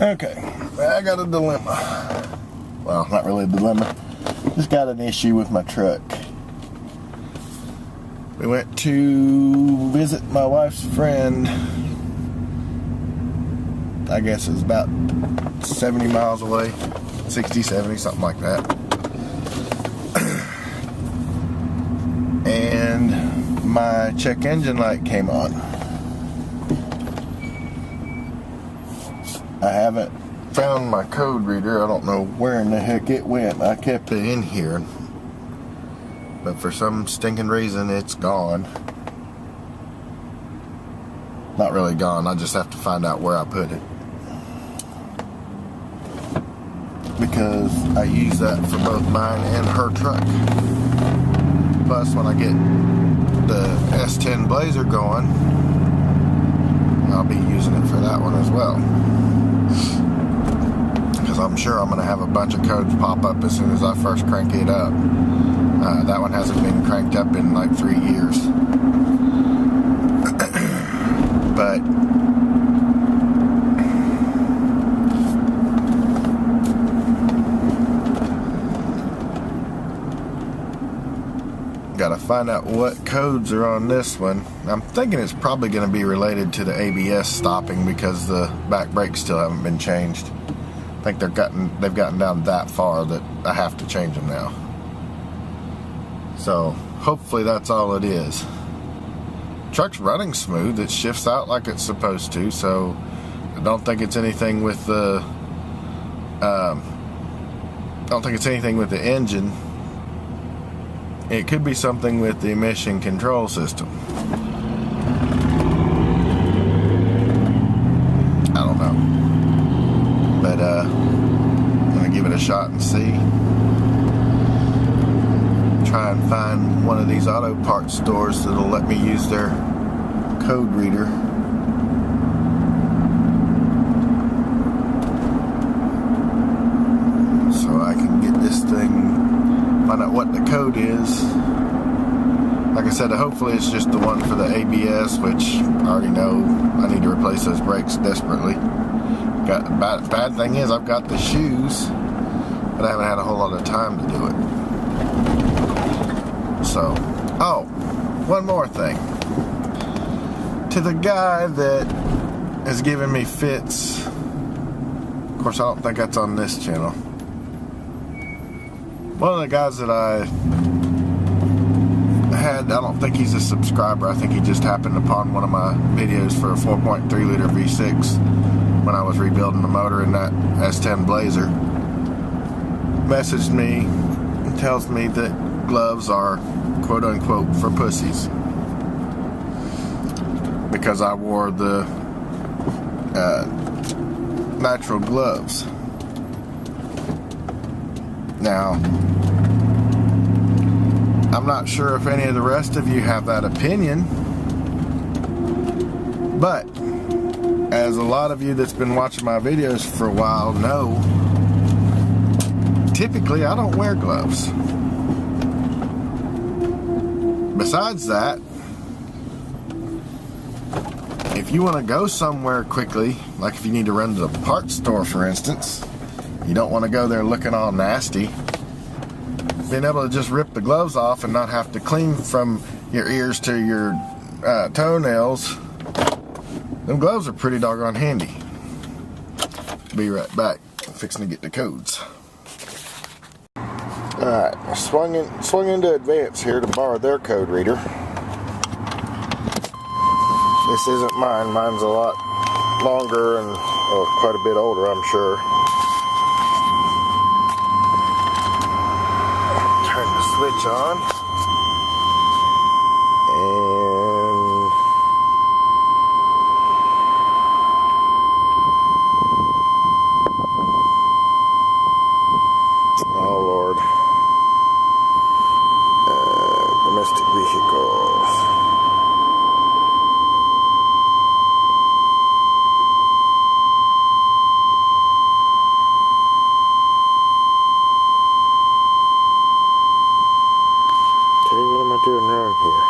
Okay, I got a dilemma. Well, not really a dilemma. Just got an issue with my truck. We went to visit my wife's friend. I guess it was about 70 miles away. 60, 70, something like that. And my check engine light came on. I haven't found my code reader. I don't know where in the heck it went. I kept it in here, but for some stinking reason it's gone. Not really gone, I just have to find out where I put it, because I use that for both mine and her truck. Plus, when I get the S10 Blazer going, I'll be using it for that one as well. Because I'm sure I'm going to have a bunch of codes pop up as soon as I first crank it up. That one hasn't been cranked up in like 3 years. But gotta find out what codes are on this one. I'm thinking it's probably going to be related to the ABS stopping, because the back brakes still haven't been changed. I think they've gotten down that far that I have to change them now. So hopefully that's all it is. Truck's running smooth. It shifts out like it's supposed to, so I don't think it's anything with the engine. It could be something with the emission control system. I don't know. But I'm gonna give it a shot and see. Try and find one of these auto parts stores that'll let me use their code reader. So I can get this thing, find out what the code is. Like I said, hopefully it's just the one for the ABS, which I already know I need to replace those brakes desperately. Bad thing is I've got the shoes, but I haven't had a whole lot of time to do it. So, oh, one more thing. To the guy that has given me fits, of course I don't think that's on this channel. One of the guys that I had, I don't think he's a subscriber. I think he just happened upon one of my videos for a 4.3 liter V6 when I was rebuilding the motor in that S10 Blazer. Messaged me and tells me that gloves are quote unquote for pussies, because I wore the natural gloves. Now, I'm not sure if any of the rest of you have that opinion, but as a lot of you that's been watching my videos for a while know, typically I don't wear gloves. Besides that, if you want to go somewhere quickly, like if you need to run to the parts store, for instance, you don't want to go there looking all nasty, being able to just rip the gloves off and not have to clean from your ears to your toenails, them gloves are pretty doggone handy. Be right back. I'm fixing to get the codes. Alright, I swung into Advance here to borrow their code reader. This isn't mine. Mine's a lot longer and quite a bit older, I'm sure. Turn the switch on. And oh Lord. Domestic vehicles. Okay, what am I doing wrong here?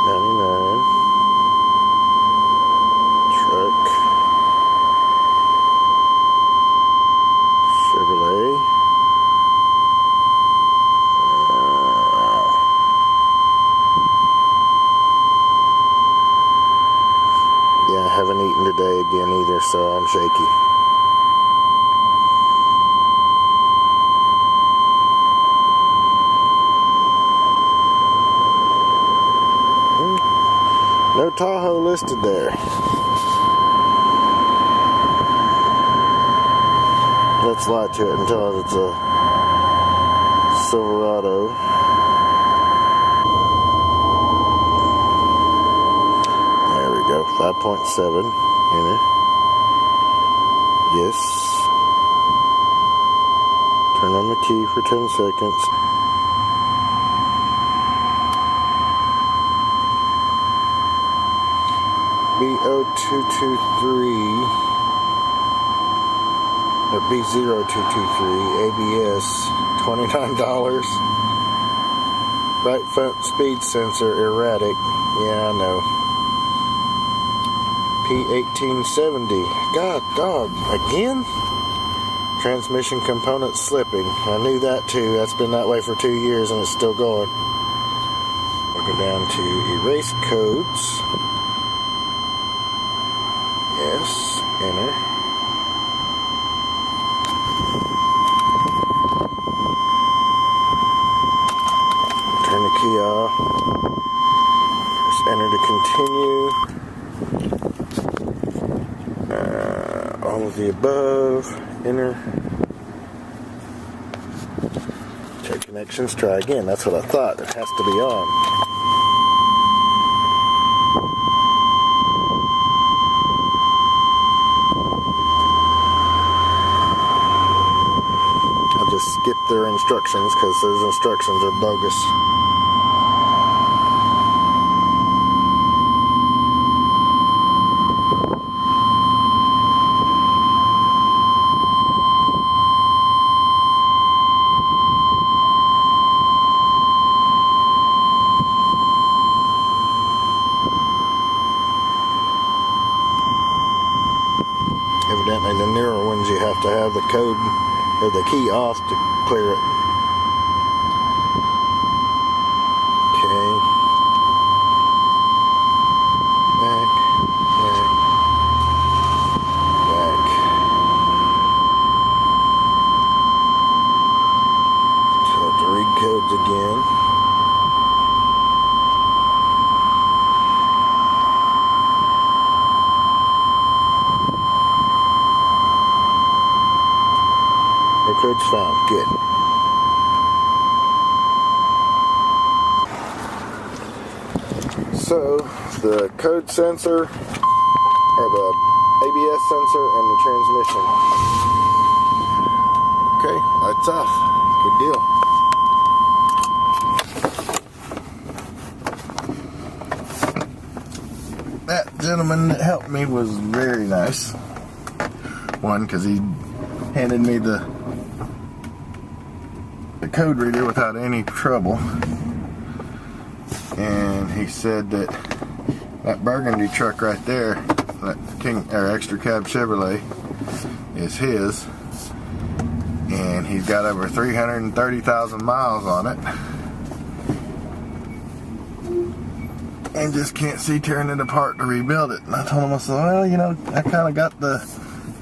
$99. so I'm shaky. No Tahoe listed there. Let's lie to it and tell it it's a Silverado. There we go, 5.7 enter. Yes. Turn on the key for 10 seconds. B0223 or B0223 ABS, $29. Right front speed sensor erratic. Yeah, I know. P1870. God dog, again? Transmission component slipping. I knew that too. That's been that way for 2 years and it's still going. We'll go down to erase codes. Yes, enter. Turn the key off. Press enter to continue. All of the above. Enter. Check connections. Try again. That's what I thought. It has to be on. Just skip their instructions because those instructions are bogus. Evidently the newer ones you have to have the code or the key off to clear it. Okay. Back. So I have to read codes again. No codes found. Good. So, the code sensor, or the ABS sensor, and the transmission. Okay, lights off. Good deal. That gentleman that helped me was very nice. One, because he handed me the code reader without any trouble, and he said that burgundy truck right there, that extra cab Chevrolet, is his, and he's got over 330,000 miles on it, and just can't see tearing it apart to rebuild it. And I told him, I said, well, you know, I kind of got the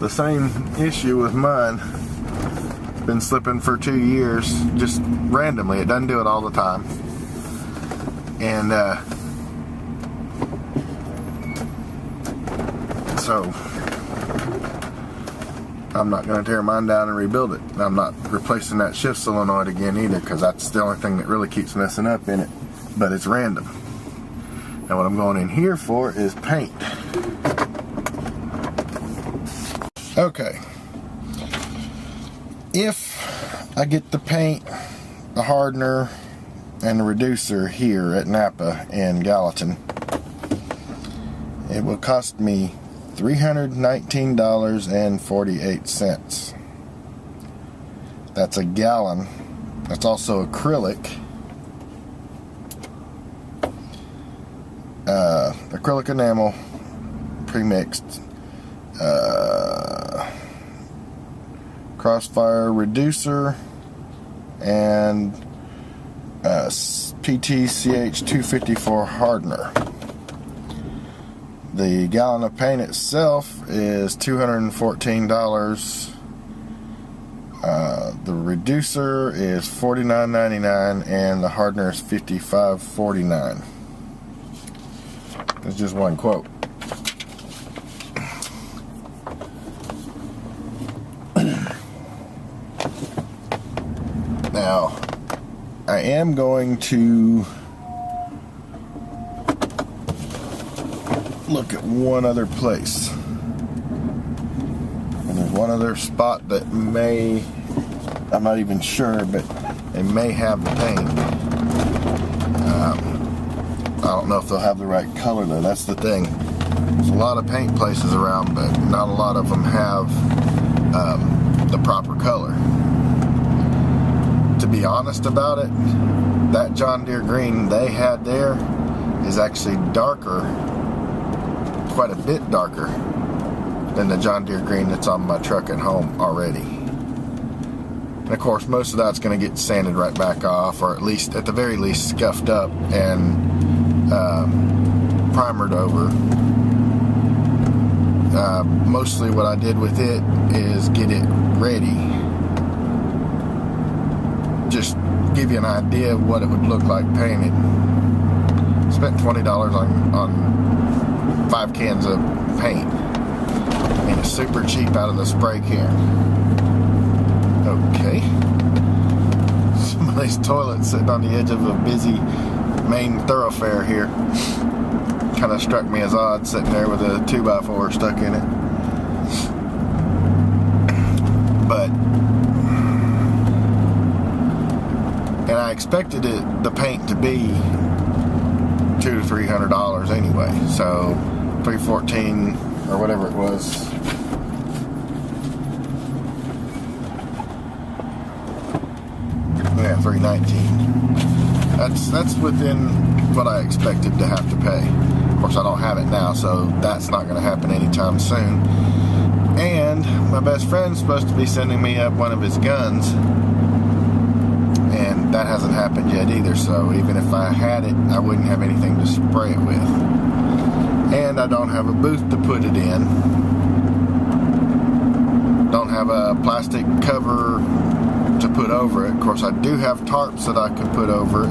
same issue with mine. Been slipping for 2 years, just randomly. It doesn't do it all the time. And so I'm not going to tear mine down and rebuild it. I'm not replacing that shift solenoid again either, because that's the only thing that really keeps messing up in it. But it's random. Now what I'm going in here for is paint. Okay. If I get the paint, the hardener, and the reducer here at Napa in Gallatin, it will cost me $319.48. That's a gallon. That's also acrylic. Acrylic enamel, pre-mixed. Crossfire reducer and PTCH 254 hardener. The gallon of paint itself is $214. The reducer is $49.99 and the hardener is $55.49. That's just one quote. Now, I am going to look at one other place. And there's one other spot that may, I'm not even sure, but they may have the paint. I don't know if they'll have the right color though, that's the thing. There's a lot of paint places around, but not a lot of them have the proper color. To be honest about it, that John Deere green they had there is actually darker, quite a bit darker than the John Deere green that's on my truck at home already. And of course, most of that's going to get sanded right back off, or at least, at the very least, scuffed up and primered over. Mostly what I did with it is get it ready. Just give you an idea of what it would look like painted. Spent $20 on 5 cans of paint. I mean, it's super cheap out of the spray can. Okay. Some of these toilets sitting on the edge of a busy main thoroughfare here. Kind of struck me as odd, sitting there with a 2x4 stuck in it. But, and I expected the paint to be $200 to $300 anyway. So $314 or whatever it was. Yeah, $319. That's within what I expected to have to pay. Of course, I don't have it now, so that's not going to happen anytime soon. And my best friend's supposed to be sending me up one of his guns, and that hasn't happened yet either. So even if I had it, I wouldn't have anything to spray it with, and I don't have a booth to put it in. Don't have a plastic cover to put over it. Of course, I do have tarps that I could put over it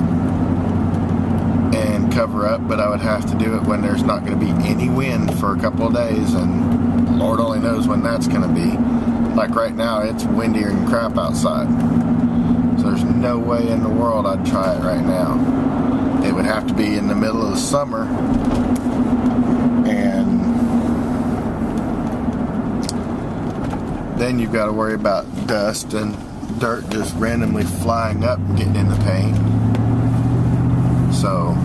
and cover up, but I would have to do it when there's not going to be any wind for a couple of days, and Lord only knows when that's going to be. Like right now, it's windier than crap outside, so there's no way in the world I'd try it right now. It would have to be in the middle of the summer, and then you've got to worry about dust and dirt just randomly flying up and getting in the paint. So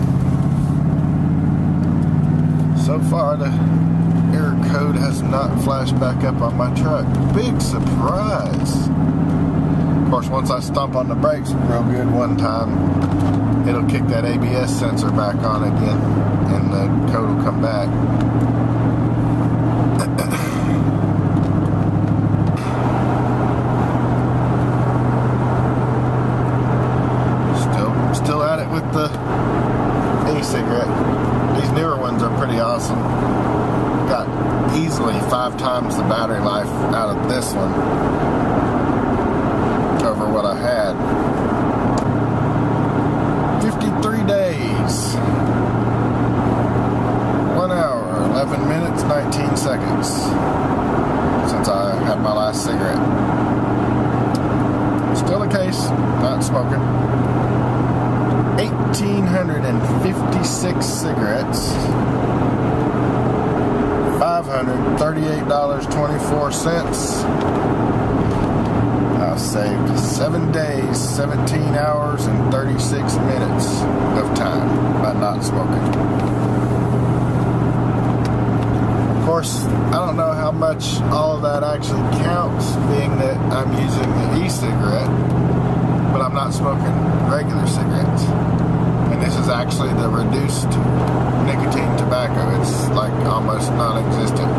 far the error code has not flashed back up on my truck. Big surprise. Of course, once I stomp on the brakes real good one time, it'll kick that ABS sensor back on again and the code will come back. Still at it with the e-cigarette. These newer ones are pretty awesome. Got easily 5 times the battery life out of this one over what I had. 53 days. 1 hour, 11 minutes, 19 seconds since I had my last cigarette. Still the case, not smoking. 1,856 cigarettes, $538.24. I've saved 7 days, 17 hours, and 36 minutes of time by not smoking. Of course, I don't know how much all of that actually counts, being that I'm using the e-cigarette, but I'm not smoking regular cigarettes. And this is actually the reduced nicotine tobacco. It's like almost non-existent.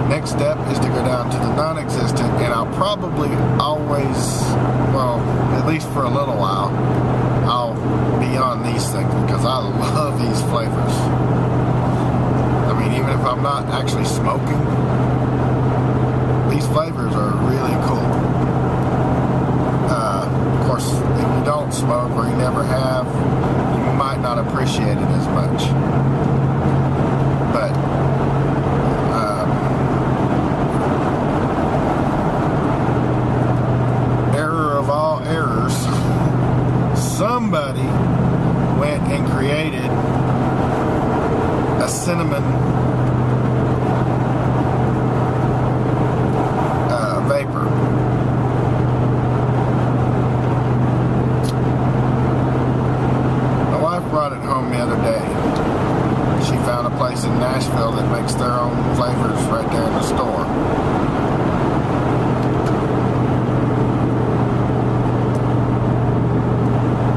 Next step is to go down to the non-existent, and I'll probably always, well, at least for a little while, I'll be on these things because I love these flavors. I mean, even if I'm not actually smoking, these flavors are really cool. Of course, if you don't smoke or you never have, you might not appreciate it as much. But error of all errors, somebody went and created a cinnamon vapor. My wife brought it home the other day. She found a place in Nashville that makes their own flavors right there in the store.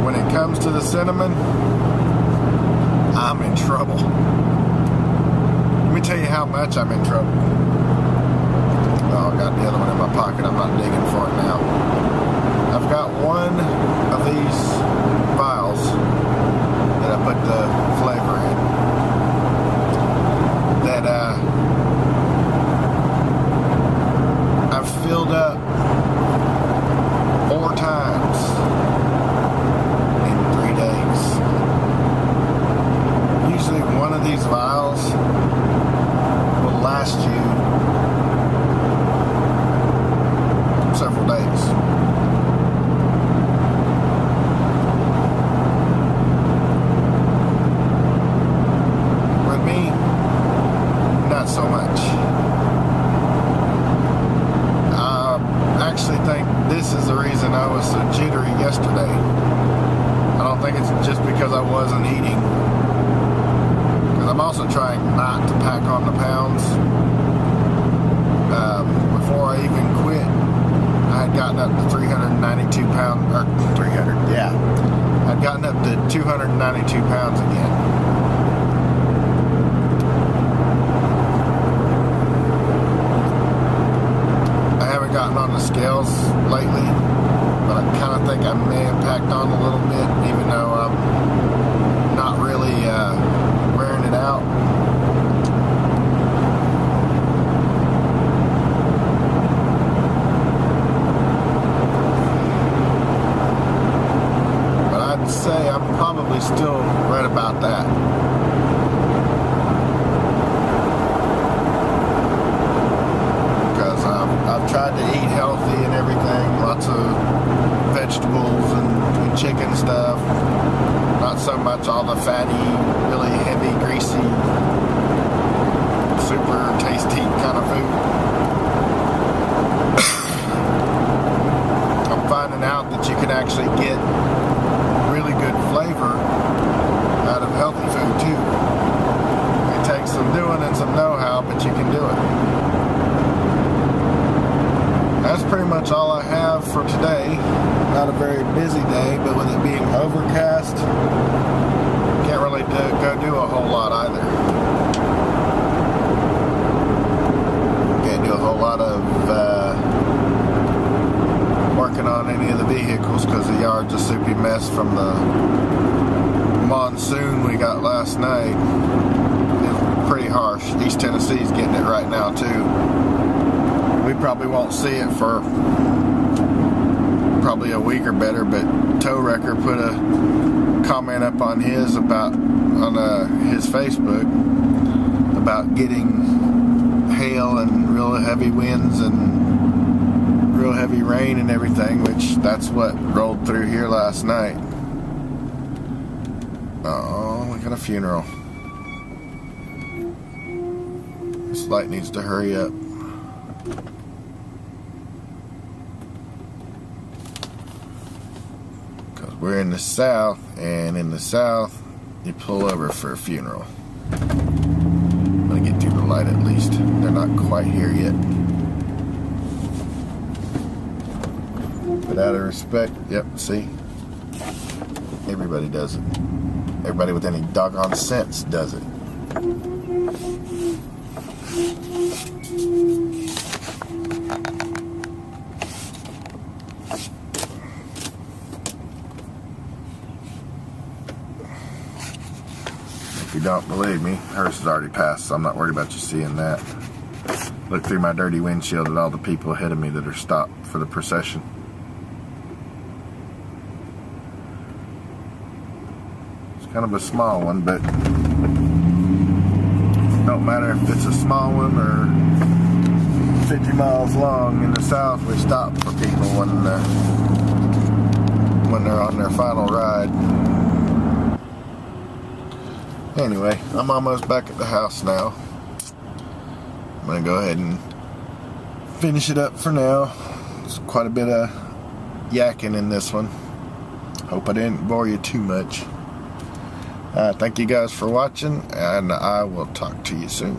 When it comes to the cinnamon, I'm in trouble. Let me tell you how much I'm in trouble. Oh, I got the other one in my pocket. I'm not digging for it now. I've got one of these vials that I put the flavor in that I've filled up 4 times in 3 days. Usually one of these vials will last you several days. With me, not so much. I actually think this is the reason I was so jittery yesterday. I don't think it's just because I wasn't eating. Because I'm also trying not to pack on the pounds. Before I even quit, I had gotten up to 392 pounds, or 300, yeah. I'd gotten up to 292 pounds again. I haven't gotten on the scales lately, but I kind of think I may have packed on a little bit, even though I'm not really wearing it out. Say I'm probably still right about that. Because I've tried to eat healthy and everything, lots of vegetables and chicken stuff, not so much all the fatty, really heavy, greasy, super tasty kind of food. I'm finding out that you can actually get really good flavor out of healthy food too. It takes some doing and some know-how, but you can do it. That's pretty much all I have for today. Not a very busy day, but with it being overcast, can't really go do a whole lot either. Can't do a whole lot of working on any of the vehicles because the yard's a soupy mess from the monsoon we got last night. It was pretty harsh. East Tennessee's getting it right now too. We probably won't see it for probably a week or better, but Tow Wrecker put a comment up on his his Facebook about getting hail and real heavy winds and real heavy rain and everything, which that's what rolled through here last night. Oh, we got a funeral. This light needs to hurry up. Because we're in the south, and in the south, you pull over for a funeral. I'm going to get through the light at least. They're not quite here yet. But out of respect, yep, see? Everybody does it. Everybody with any doggone sense does it. don't believe me, hers has already passed, so I'm not worried about you seeing that. Look through my dirty windshield at all the people ahead of me that are stopped for the procession. It's kind of a small one, but it don't matter if it's a small one or 50 miles long. In the South, we stop for people when they're on their final ride. Anyway, I'm almost back at the house now. I'm going to go ahead and finish it up for now. There's quite a bit of yakking in this one. Hope I didn't bore you too much. Thank you guys for watching, and I will talk to you soon.